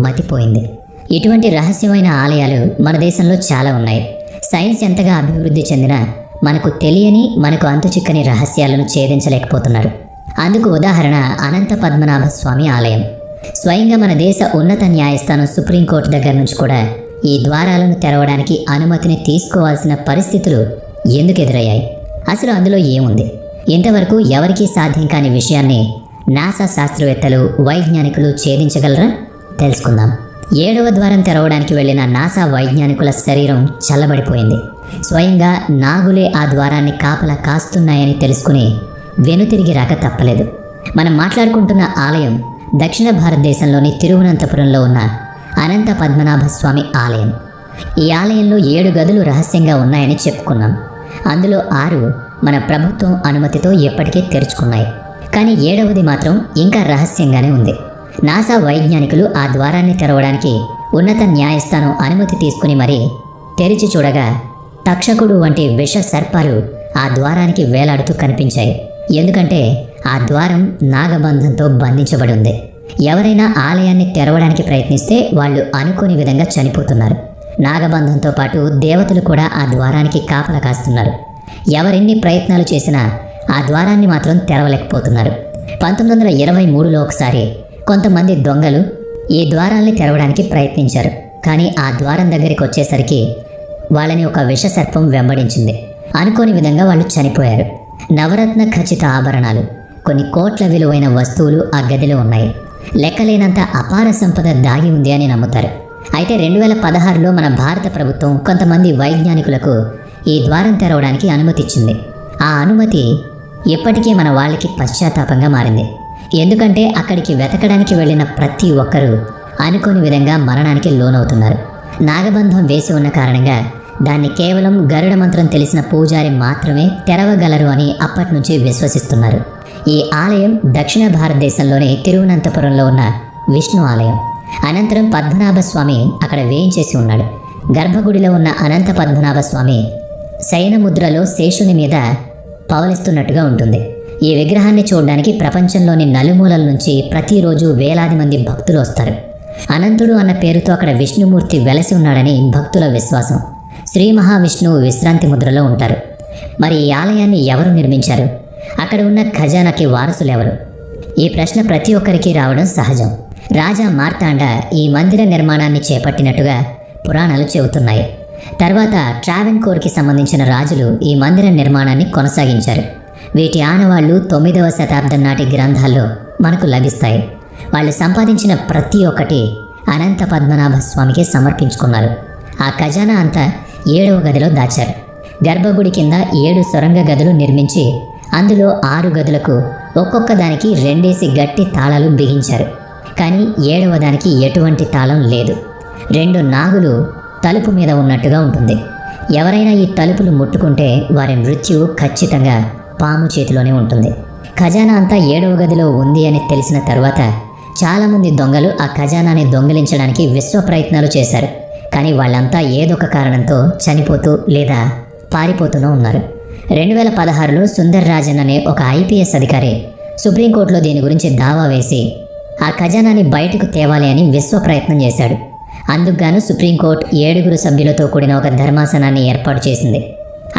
మతిపోయింది. ఇటువంటి రహస్యమైన ఆలయాలు మన దేశంలో చాలా ఉన్నాయి. సైన్స్ ఎంతగా అభివృద్ధి చెందినా మనకు తెలియని, మనకు అంతుచిక్కని రహస్యాలను ఛేదించలేకపోతున్నారు. అందుకు ఉదాహరణ అనంత పద్మనాభ స్వామి ఆలయం. స్వయంగా మన దేశ ఉన్నత న్యాయస్థానం సుప్రీంకోర్టు దగ్గర నుంచి కూడా ఈ ద్వారాలను తెరవడానికి అనుమతిని తీసుకోవాల్సిన పరిస్థితులు ఎందుకు ఎదురయ్యాయి? అసలు అందులో ఏముంది? ఇంతవరకు ఎవరికీ సాధ్యం కాని విషయాన్ని నాసా శాస్త్రవేత్తలు, వైజ్ఞానికులు ఛేదించగలరా? తెలుసుకుందాం. 7వ ద్వారం తెరవడానికి వెళ్లిన నాసా వైజ్ఞానికుల శరీరం చల్లబడిపోయింది. స్వయంగా నాగులే ఆ ద్వారాన్ని కాపలా కాస్తున్నాయని తెలుసుకుని వెనుతిరిగి రాక తప్పలేదు. మనం మాట్లాడుకుంటున్న ఆలయం దక్షిణ భారతదేశంలోని తిరువనంతపురంలో ఉన్న అనంత పద్మనాభ స్వామి ఆలయం. ఈ ఆలయంలో 7 గదులు రహస్యంగా ఉన్నాయని చెప్పుకున్నాం. అందులో 6 మన ప్రభుత్వం అనుమతితో ఎప్పటికే తెరుచుకున్నాయి. కానీ 7వది మాత్రం ఇంకా రహస్యంగానే ఉంది. నాసా వైజ్ఞానికులు ఆ ద్వారాన్ని తెరవడానికి ఉన్నత న్యాయస్థానం అనుమతి తీసుకుని మరీ తెరిచి చూడగా తక్షకుడు వంటి విష సర్పాలు ఆ ద్వారానికి వేలాడుతూ కనిపించాయి. ఎందుకంటే ఆ ద్వారం నాగబంధంతో బంధించబడి ఉంది. ఎవరైనా ఆలయాన్ని తెరవడానికి ప్రయత్నిస్తే వాళ్ళు అనుకోని విధంగా చనిపోతున్నారు. నాగబంధంతో పాటు దేవతలు కూడా ఆ ద్వారానికి కాపలా కాస్తున్నారు. ఎవరెన్ని ప్రయత్నాలు చేసినా ఆ ద్వారాన్ని మాత్రం తెరవలేకపోతున్నారు. 1923లో ఒకసారి కొంతమంది దొంగలు ఈ ద్వారాల్ని తెరవడానికి ప్రయత్నించారు. కానీ ఆ ద్వారం దగ్గరికి వచ్చేసరికి వాళ్ళని ఒక విషసర్పం వెంబడించింది. అనుకోని విధంగా వాళ్ళు చనిపోయారు. నవరత్న ఖచ్చిత ఆభరణాలు, కొన్ని కోట్ల విలువైన వస్తువులు ఆ గదిలో ఉన్నాయి. లెక్కలేనంత అపార సంపద దాగి ఉంది అని నమ్ముతారు. అయితే 2016లో మన భారత ప్రభుత్వం కొంతమంది వైజ్ఞానికులకు ఈ ద్వారం తెరవడానికి అనుమతి ఇచ్చింది. ఆ అనుమతి ఇప్పటికీ మన వాళ్ళకి పశ్చాత్తాపంగా మారింది. ఎందుకంటే అక్కడికి వెతకడానికి వెళ్ళిన ప్రతి ఒక్కరూ అనుకోని విధంగా మరణానికి లోనవుతున్నారు. నాగబంధం వేసి ఉన్న కారణంగా దాన్ని కేవలం గరుడ మంత్రం తెలిసిన పూజారి మాత్రమే తెరవగలరు అని అప్పటి నుంచి విశ్వసిస్తున్నారు. ఈ ఆలయం దక్షిణ భారతదేశంలోని తిరువనంతపురంలో ఉన్న విష్ణు ఆలయం. అనంతరం పద్మనాభ స్వామి అక్కడ వేయించేసి ఉన్నాడు. గర్భగుడిలో ఉన్న అనంత పద్మనాభ స్వామి శయనముద్రలో శేషుని మీద పవలిస్తున్నట్టుగా ఉంటుంది. ఈ విగ్రహాన్ని చూడడానికి ప్రపంచంలోని నలుమూలల నుంచి ప్రతిరోజు వేలాది మంది భక్తులు వస్తారు. అనంతుడు అన్న పేరుతో అక్కడ విష్ణుమూర్తి వెలసి ఉన్నాడని భక్తుల విశ్వాసం. శ్రీ మహావిష్ణువు విశ్రాంతి ముద్రలో ఉంటారు. మరి ఈ ఆలయాన్ని ఎవరు నిర్మించారు? అక్కడ ఉన్న ఖజానాకి వారసులు ఎవరు? ఈ ప్రశ్న ప్రతి ఒక్కరికి రావడం సహజం. రాజా మార్తాండ ఈ మందిర నిర్మాణాన్ని చేపట్టినట్టుగా పురాణాలు చెబుతున్నాయి. తర్వాత ట్రావెన్కోర్కి సంబంధించిన రాజులు ఈ మందిర నిర్మాణాన్ని కొనసాగించారు. వీటి ఆనవాళ్లు 9వ శతాబ్దం నాటి గ్రంథాల్లో మనకు లభిస్తాయి. వాళ్ళు సంపాదించిన ప్రతి ఒక్కటి అనంత పద్మనాభ స్వామికి సమర్పించుకున్నారు. ఆ ఖజానా అంతా 7వ గదిలో దాచారు. గర్భగుడి కింద 7 సొరంగ గదులు నిర్మించి అందులో 6 గదులకు ఒక్కొక్క దానికి 2 గట్టి తాళాలు బిగించారు. కానీ 7వ దానికి ఎటువంటి తాళం లేదు. 2 నాగులు తలుపు మీద ఉన్నట్టుగా ఉంటుంది. ఎవరైనా ఈ తలుపులు ముట్టుకుంటే వారి మృత్యువు ఖచ్చితంగా పాము చేతిలోనే ఉంటుంది. ఖజానా అంతా 7వ గదిలో ఉంది అని తెలిసిన తర్వాత చాలామంది దొంగలు ఆ ఖజానాని దొంగిలించడానికి విశ్వ ప్రయత్నాలు చేశారు. కానీ వాళ్ళంతా ఏదొక కారణంతో చనిపోతూ లేదా పారిపోతూనే ఉన్నారు. 2016లో సుందర్ రాజన్ అనే ఒక IPS అధికారి సుప్రీంకోర్టులో దీని గురించి దావా వేసి ఆ ఖజానాని బయటకు తేవాలి అని విశ్వ ప్రయత్నం చేశాడు. అందుకుగాను సుప్రీంకోర్టు 7 సభ్యులతో కూడిన ఒక ధర్మాసనాన్ని ఏర్పాటు చేసింది.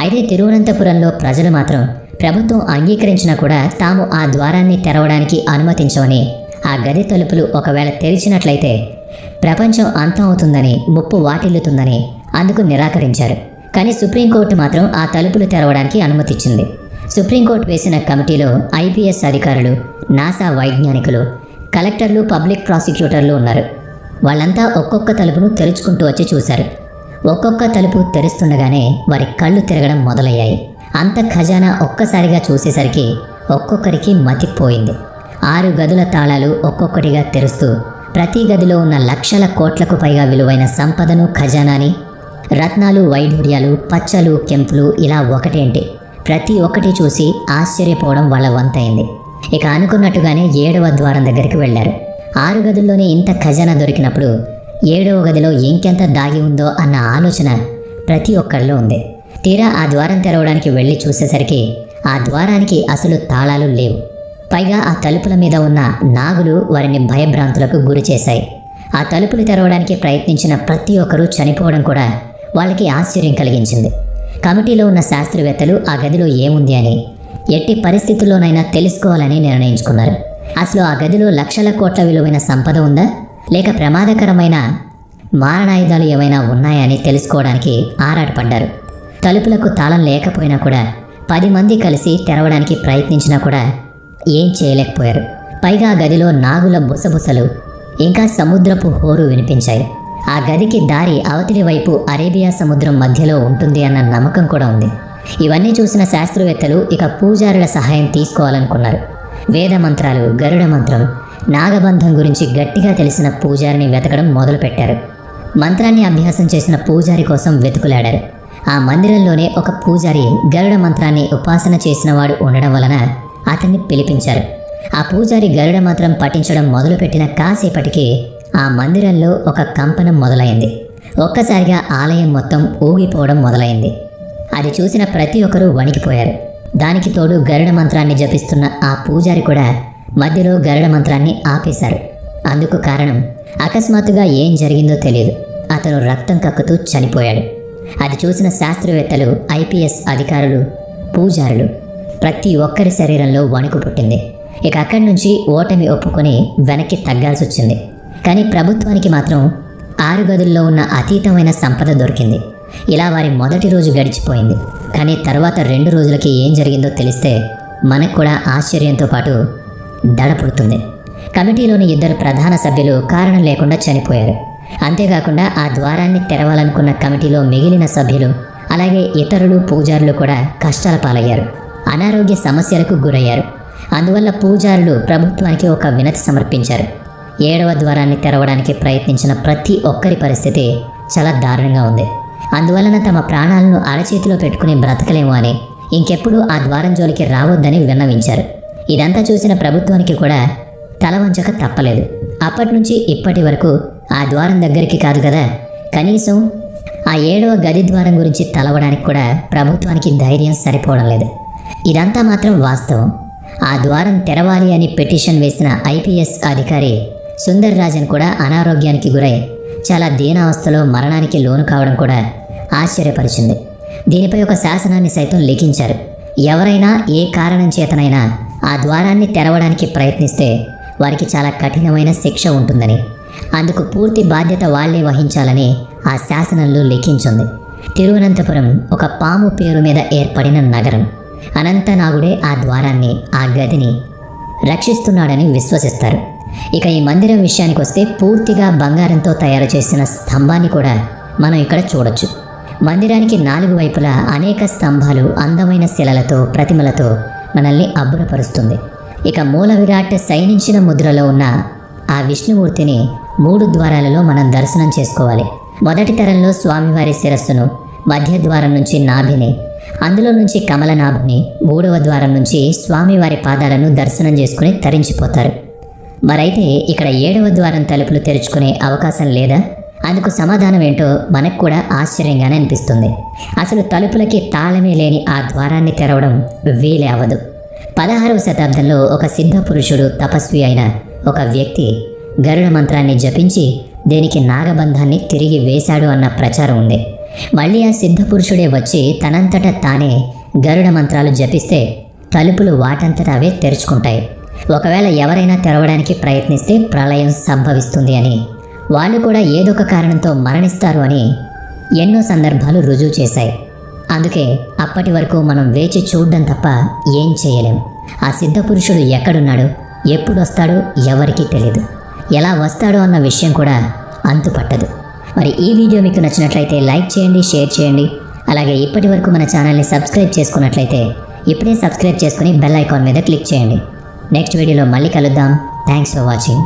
అయితే తిరువనంతపురంలో ప్రజలు మాత్రం ప్రభుత్వం అంగీకరించినా కూడా తాము ఆ ద్వారాన్ని తెరవడానికి అనుమతించమని, ఆ గది తలుపులు ఒకవేళ తెరిచినట్లయితే ప్రపంచం అంతం అవుతుందని, ముప్పు వాటిల్లుతుందని అందుకు నిరాకరించారు. కానీ సుప్రీంకోర్టు మాత్రం ఆ తలుపులు తెరవడానికి అనుమతిచ్చింది. సుప్రీంకోర్టు వేసిన కమిటీలో IPS అధికారులు, నాసా వైజ్ఞానికులు, కలెక్టర్లు, పబ్లిక్ ప్రాసిక్యూటర్లు ఉన్నారు. వాళ్ళంతా ఒక్కొక్క తలుపును తెరుచుకుంటూ వచ్చి చూశారు. ఒక్కొక్క తలుపు తెరుస్తుండగానే వారి కళ్ళు తిరగడం మొదలయ్యాయి. అంత ఖజానా ఒక్కసారిగా చూసేసరికి ఒక్కొక్కరికి మతిపోయింది. 6 గదుల తాళాలు ఒక్కొక్కటిగా తెరుస్తూ ప్రతి గదిలో ఉన్న లక్షల కోట్లకు పైగా విలువైన సంపదను, ఖజానాని, రత్నాలు, వైఢూర్యాలు, పచ్చలు, కెంపులు ఇలా ఒకటేంటి ప్రతి ఒక్కటి చూసి ఆశ్చర్యపోవడం వాళ్ళ వంతైంది. ఇక అనుకున్నట్టుగానే 7వ ద్వారం దగ్గరికి వెళ్లారు. 6 గదుల్లోనే ఇంత ఖజానా దొరికినప్పుడు 7వ గదిలో ఇంకెంత దాగి ఉందో అన్న ఆలోచన ప్రతి ఒక్కరిలో ఉంది. తీరా ఆ ద్వారం తెరవడానికి వెళ్ళి చూసేసరికి ఆ ద్వారానికి అసలు తాళాలు లేవు. పైగా ఆ తలుపుల మీద ఉన్న నాగులు వారిని భయభ్రాంతులకు గురి చేశాయి. ఆ తలుపులు తెరవడానికి ప్రయత్నించిన ప్రతి ఒక్కరూ చనిపోవడం కూడా వాళ్ళకి ఆశ్చర్యం కలిగించింది. కమిటీలో ఉన్న శాస్త్రవేత్తలు ఆ గదిలో ఏముంది అని ఎట్టి పరిస్థితుల్లోనైనా తెలుసుకోవాలని నిర్ణయించుకున్నారు. అసలు ఆ గదిలో లక్షల కోట్ల విలువైన సంపద ఉందా, లేక ప్రమాదకరమైన మారణాయుధాలు ఏమైనా ఉన్నాయా అని తెలుసుకోవడానికి ఆరాటపడ్డారు. తలుపులకు తాళం లేకపోయినా కూడా 10 మంది కలిసి తెరవడానికి ప్రయత్నించినా కూడా ఏం చేయలేకపోయారు. పైగా ఆ గదిలో నాగుల బుసబుసలు ఇంకా సముద్రపు హోరు వినిపించాయి. ఆ గదికి దారి అవతలి వైపు అరేబియా సముద్రం మధ్యలో ఉంటుంది అన్న నమ్మకం కూడా ఉంది. ఇవన్నీ చూసిన శాస్త్రవేత్తలు ఇక పూజారుల సహాయం తీసుకోవాలనుకున్నారు. వేద మంత్రాలు, గరుడ మంత్రం, నాగబంధం గురించి గట్టిగా తెలిసిన పూజారిని వెతకడం మొదలుపెట్టారు. మంత్రాన్ని అభ్యాసం చేసిన పూజారి కోసం వెతుకులాడారు. ఆ మందిరంలోనే ఒక పూజారి గరుడ మంత్రాన్ని ఉపాసన చేసినవాడు ఉండడం వలన అతన్ని పిలిపించారు. ఆ పూజారి గరుడ మంత్రం పఠించడం మొదలుపెట్టిన కాసేపటికి ఆ మందిరంలో ఒక కంపనం మొదలైంది. ఒక్కసారిగా ఆలయం మొత్తం ఊగిపోవడం మొదలైంది. అది చూసిన ప్రతి ఒక్కరూ వణికిపోయారు. దానికి తోడు గరుడ మంత్రాన్ని జపిస్తున్న ఆ పూజారి కూడా మధ్యలో గరుడ మంత్రాన్ని ఆపేశారు. అందుకు కారణం అకస్మాత్తుగా ఏం జరిగిందో తెలియదు. అతను రక్తం కక్కుతూ చనిపోయాడు. అది చూసిన శాస్త్రవేత్తలు, ఐపీఎస్ అధికారులు, పూజారులు ప్రతి ఒక్కరి శరీరంలో వణుకు పుట్టింది. ఇక అక్కడి నుంచి ఓటమి ఒప్పుకొని వెనక్కి తగ్గాల్సి వచ్చింది. కానీ ప్రభుత్వానికి మాత్రం 6 గదుల్లో ఉన్న అతీతమైన సంపద దొరికింది. ఇలా వారి మొదటి రోజు గడిచిపోయింది. కానీ తర్వాత 2 రోజులకి ఏం జరిగిందో తెలిస్తే మనకు కూడా ఆశ్చర్యంతో పాటు దడ పుడుతుంది. కమిటీలోని 2 ప్రధాన సభ్యులు కారణం లేకుండా చనిపోయారు. అంతేకాకుండా ఆ ద్వారాన్ని తెరవాలనుకున్న కమిటీలో మిగిలిన సభ్యులు, అలాగే ఇతరులు, పూజారులు కూడా కష్టాల పాలయ్యారు. అనారోగ్య సమస్యలకు గురయ్యారు. అందువల్ల పూజారులు ప్రభుత్వానికి ఒక వినతి సమర్పించారు. 7వ ద్వారాన్ని తెరవడానికి ప్రయత్నించిన ప్రతి ఒక్కరి పరిస్థితి చాలా దారుణంగా ఉంది. అందువలన తమ ప్రాణాలను అరచేతిలో పెట్టుకుని బ్రతకలేము అని ఇంకెప్పుడు ఆ ద్వారం జోలికి రావద్దని విన్నవించారు. ఇదంతా చూసిన ప్రభుత్వానికి కూడా తలవంచక తప్పలేదు. అప్పటి నుంచి ఇప్పటి వరకు ఆ ద్వారం దగ్గరికి కాదు కదా, కనీసం ఆ 7వ గది ద్వారం గురించి తలవడానికి కూడా ప్రభుత్వానికి ధైర్యం సరిపోవడం లేదు. ఇదంతా మాత్రం వాస్తవం. ఆ ద్వారం తెరవాలి అని పిటిషన్ వేసిన ఐపీఎస్ అధికారి సుందర్ రాజన్ కూడా అనారోగ్యానికి గురై చాలా దీనావస్థలో మరణానికి లోను కావడం కూడా ఆశ్చర్యపరిచింది. దీనిపై ఒక శాసనాన్ని సైతం లిఖించారు. ఎవరైనా ఏ కారణం చేతనైనా ఆ ద్వారాన్ని తెరవడానికి ప్రయత్నిస్తే వారికి చాలా కఠినమైన శిక్ష ఉంటుందని, అందుకు పూర్తి బాధ్యత వాళ్లే వహించాలని ఆ శాసనంలో లిఖించింది. తిరువనంతపురం ఒక పాము పేరు మీద ఏర్పడిన నగరం. అనంతనాగుడే ఆ ద్వారాన్ని, ఆ గదిని రక్షిస్తున్నాడని విశ్వసిస్తారు. ఇక ఈ మందిరం విషయానికి వస్తే పూర్తిగా బంగారంతో తయారు చేసిన స్తంభాన్ని కూడా మనం ఇక్కడ చూడొచ్చు. మందిరానికి 4 వైపులా అనేక స్తంభాలు అందమైన శిలలతో, ప్రతిమలతో మనల్ని అబ్బురపరుస్తుంది. ఇక మూల విరాట్ శయనించిన ముద్రలో ఉన్న ఆ విష్ణుమూర్తిని 3 ద్వారాలలో మనం దర్శనం చేసుకోవాలి. మొదటి తరంలో స్వామివారి శిరస్సును, మధ్య ద్వారం నుంచి నాభిని, అందులో నుంచి కమలనాభుని, 3వ ద్వారం నుంచి స్వామివారి పాదాలను దర్శనం చేసుకుని తరించిపోతారు. మరైతే ఇక్కడ 7వ ద్వారం తలుపులు తెరుచుకునే అవకాశం లేదా? అందుకు సమాధానం ఏంటో మనకు కూడా ఆశ్చర్యంగానే అనిపిస్తుంది. అసలు తలుపులకి తాళమే లేని ఆ ద్వారాన్ని తెరవడం వీలే అవ్వదు. 16వ శతాబ్దంలో ఒక సిద్ధ పురుషుడు, తపస్వి అయిన ఒక వ్యక్తి గరుడ మంత్రాన్ని జపించి దీనికి నాగబంధాన్ని తిరిగి వేశాడు అన్న ప్రచారం ఉంది. మళ్ళీ ఆ సిద్ధ పురుషుడే వచ్చి తనంతట తానే గరుడ మంత్రాలు జపిస్తే తలుపులు వాటంతట అవే తెరుచుకుంటాయి. ఒకవేళ ఎవరైనా తెరవడానికి ప్రయత్నిస్తే ప్రళయం సంభవిస్తుంది అని, వాళ్ళు కూడా ఏదొక కారణంతో మరణిస్తారు అని ఎన్నో సందర్భాలు రుజువు చేశాయి. అందుకే అప్పటి వరకు మనం వేచి చూడడం తప్ప ఏం చేయలేం. ఆ సిద్ధ పురుషుడు ఎక్కడున్నాడు, ఎప్పుడు వస్తాడో ఎవరికీ తెలియదు. ఎలా వస్తాడో అన్న విషయం కూడా అంతుపట్టదు. మరి ఈ వీడియో మీకు నచ్చినట్లయితే లైక్ చేయండి, షేర్ చేయండి. అలాగే ఇప్పటి వరకు మన ఛానల్ని సబ్స్క్రైబ్ చేసుకున్నట్లయితే ఇప్పుడే సబ్స్క్రైబ్ చేసుకుని బెల్ ఐకాన్ మీద క్లిక్ చేయండి. నెక్స్ట్ వీడియోలో మళ్ళీ కలుద్దాం. Thanks for watching.